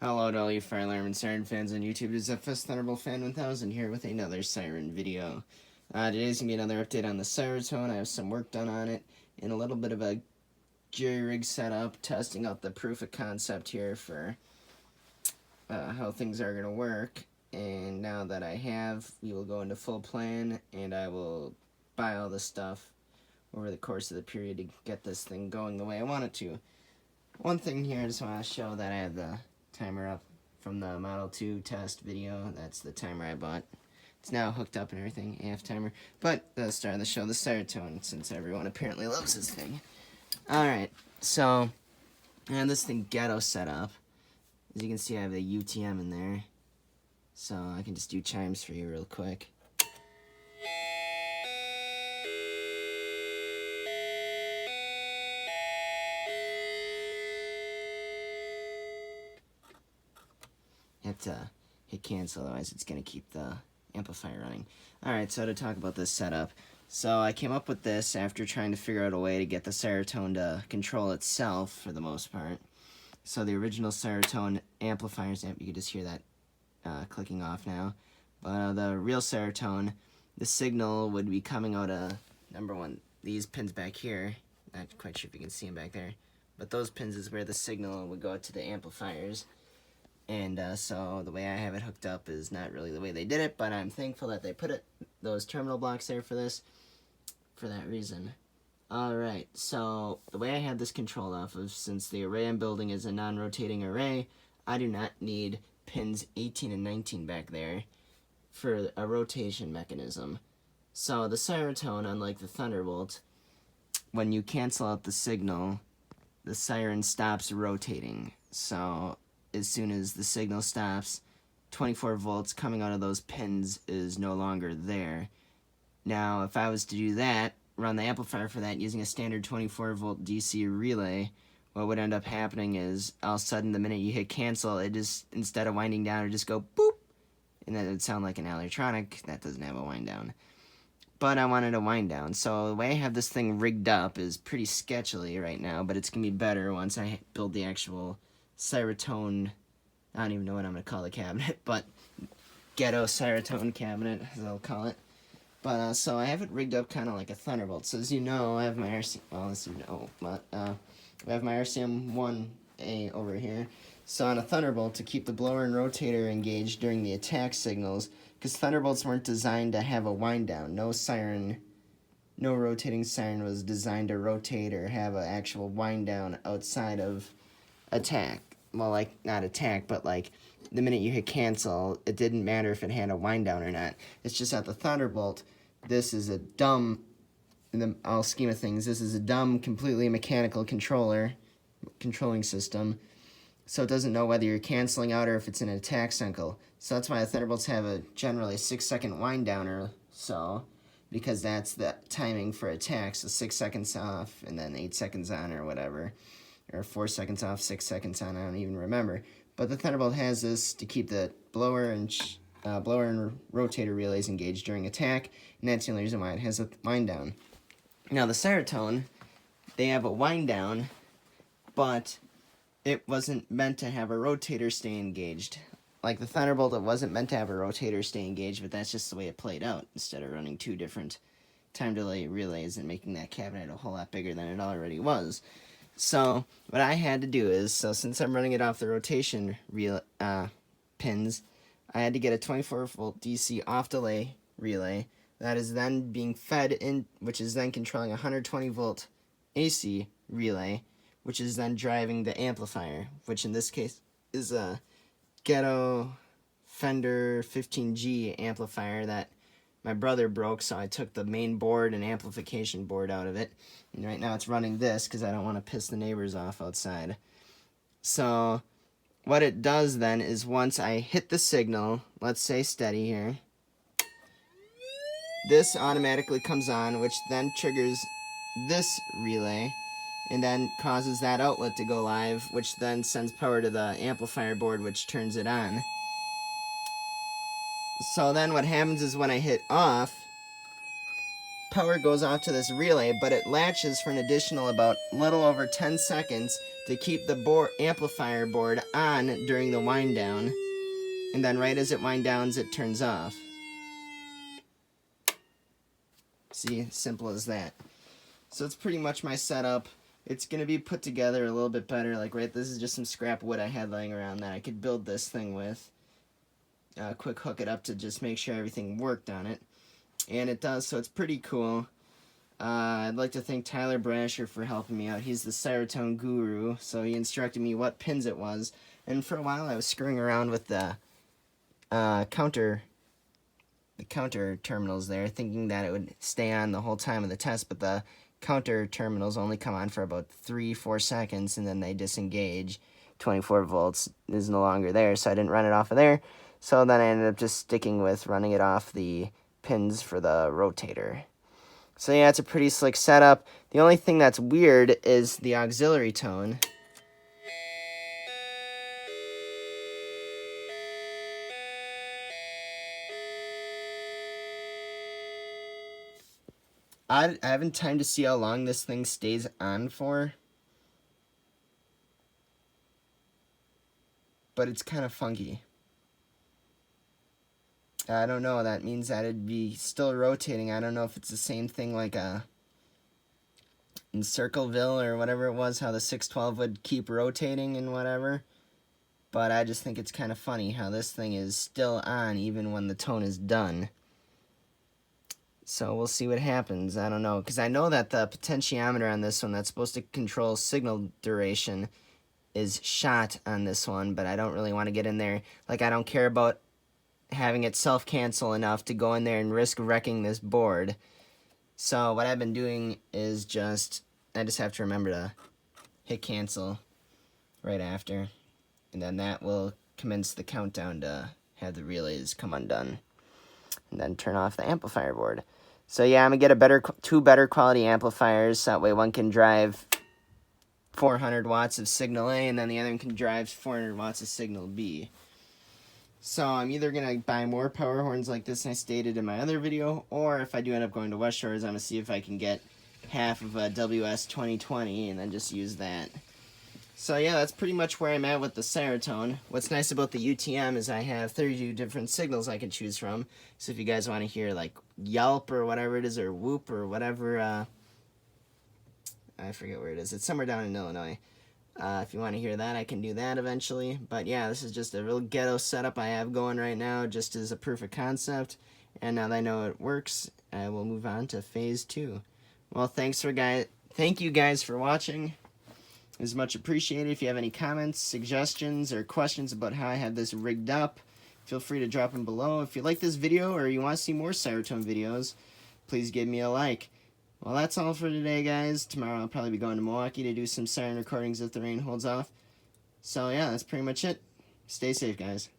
Hello to all you Fire Alarm and Siren fans on YouTube. This is FS Thunderbolt Fan 1000 here with another Siren video. Today's going to be another update on the SiraTone. I have some work done on it and a little bit of a jury rig setup, testing out the proof of concept here for how things are going to work. And now that I have, we will go into full plan and I will buy all the stuff over the course of the period to get this thing going the way I want it to. One thing here, I just want to show that I have the timer up from the Model 2 test video. That's the timer I bought. It's now hooked up and everything, AF timer. But the start of the show, the SiraTone, since everyone apparently loves this thing. Alright, so I have this thing ghetto set up. As you can see, I have the UTM in there. So I can just do chimes for you real quick. You have to hit cancel, otherwise it's going to keep the amplifier running. Alright, so to talk about this setup. So I came up with this after trying to figure out a way to get the SiraTone to control itself for the most part. So the original SiraTone amplifiers, you can just hear that clicking off now. But the real SiraTone, the signal would be coming out of, number one, these pins back here. Not quite sure if you can see them back there. But those pins is where the signal would go out to the amplifiers. And so the way I have it hooked up is not really the way they did it, but I'm thankful that they put those terminal blocks there for this, for that reason. Alright, so the way I have this controlled off of, since the array I'm building is a non-rotating array, I do not need pins 18 and 19 back there for a rotation mechanism. So the SiraTone, unlike the Thunderbolt, when you cancel out the signal, the siren stops rotating. So as soon as the signal stops, 24 volts coming out of those pins is no longer there. Now, if I was to do that, run the amplifier for that using a standard 24 volt DC relay, what would end up happening is all of a sudden the minute you hit cancel, it just, instead of winding down, it would just go boop, and then it would sound like an electronic that doesn't have a wind down. But I wanted a wind down, so the way I have this thing rigged up is pretty sketchily right now, but it's going to be better once I build the actual SiraTone, I don't even know what I'm going to call the cabinet, but ghetto SiraTone cabinet, as I'll call it. But, so I have it rigged up kind of like a Thunderbolt. So as you know, I have my RCM, well, as you know, but, I have my RCM1A over here. So on a Thunderbolt, to keep the blower and rotator engaged during the attack signals, because Thunderbolts weren't designed to have a wind down. No rotating siren was designed to rotate or have an actual wind down outside of attack. Well, like, not attack, but like the minute you hit cancel, it didn't matter if it had a wind down or not. It's just that the Thunderbolt, this is a dumb, in the all scheme of things, this is a dumb, completely mechanical controlling system. So it doesn't know whether you're canceling out or if it's an attack cycle. So that's why the Thunderbolts have a generally 6-second wind down or so, because that's the timing for attack. So 6 seconds off and then 8 seconds on or whatever. Or 4 seconds off, 6 seconds on, I don't even remember. But the Thunderbolt has this to keep the blower and rotator relays engaged during attack, and that's the only reason why it has a wind down. Now the SiraTone, they have a wind down, but it wasn't meant to have a rotator stay engaged. Like the Thunderbolt, it wasn't meant to have a rotator stay engaged, but that's just the way it played out, instead of running 2 different time delay relays and making that cabinet a whole lot bigger than it already was. So what I had to do is, so since I'm running it off the rotation pins, I had to get a 24 volt DC off delay relay that is then being fed in, which is then controlling a 120 volt AC relay, which is then driving the amplifier, which in this case is a ghetto Fender 15G amplifier that my brother broke, so I took the main board and amplification board out of it. And right now it's running this because I don't want to piss the neighbors off outside. So what it does then is once I hit the signal, let's say steady here, this automatically comes on, which then triggers this relay and then causes that outlet to go live, which then sends power to the amplifier board, which turns it on. So then what happens is when I hit off, power goes off to this relay, but it latches for an additional about little over 10 seconds to keep the amplifier board on during the wind down. And then right as it wind downs, it turns off. See, simple as that. So it's pretty much my setup. It's going to be put together a little bit better. Like, right, this is just some scrap wood I had laying around that I could build this thing with. Quick hook it up to just make sure everything worked on it. And it does, so it's pretty cool. I'd like to thank Tyler Brasher for helping me out. He's the SiraTone guru, so he instructed me what pins it was. And for a while I was screwing around with the counter terminals there, thinking that it would stay on the whole time of the test, but the counter terminals only come on for about 3-4 seconds, and then they disengage. 24 volts is no longer there, so I didn't run it off of there. So then I ended up just sticking with running it off the pins for the rotator. So yeah, it's a pretty slick setup. The only thing that's weird is the auxiliary tone. I haven't time to see how long this thing stays on for, but it's kind of funky. I don't know, that means that it'd be still rotating. I don't know if it's the same thing like in Circleville or whatever it was, how the 612 would keep rotating and whatever. But I just think it's kind of funny how this thing is still on even when the tone is done. So we'll see what happens. I don't know, because I know that the potentiometer on this one that's supposed to control signal duration is shot on this one, but I don't really want to get in there. Like, I don't care about having it self-cancel enough to go in there and risk wrecking this board. So what I've been doing is I just have to remember to hit cancel right after, and then that will commence the countdown to have the relays come undone, and then turn off the amplifier board. So yeah, I'm gonna get two better quality amplifiers, so that way one can drive 400 watts of signal A, and then the other one can drive 400 watts of signal B. So I'm either going to buy more power horns like this I stated in my other video, or if I do end up going to West Shores, I'm going to see if I can get half of a WS 2020 and then just use that. So yeah, that's pretty much where I'm at with the SiraTone. What's nice about the UTM is I have 32 different signals I can choose from. So if you guys want to hear like Yelp or whatever it is, or Whoop or whatever, I forget where it is. It's somewhere down in Illinois. If you want to hear that, I can do that eventually. But yeah, this is just a real ghetto setup I have going right now, just as a proof of concept. And now that I know it works, I will move on to phase 2. Well, thank you guys for watching. It was much appreciated. If you have any comments, suggestions, or questions about how I have this rigged up, feel free to drop them below. If you like this video or you want to see more SiraTone videos, please give me a like. Well, that's all for today, guys. Tomorrow I'll probably be going to Milwaukee to do some siren recordings if the rain holds off. So yeah, that's pretty much it. Stay safe, guys.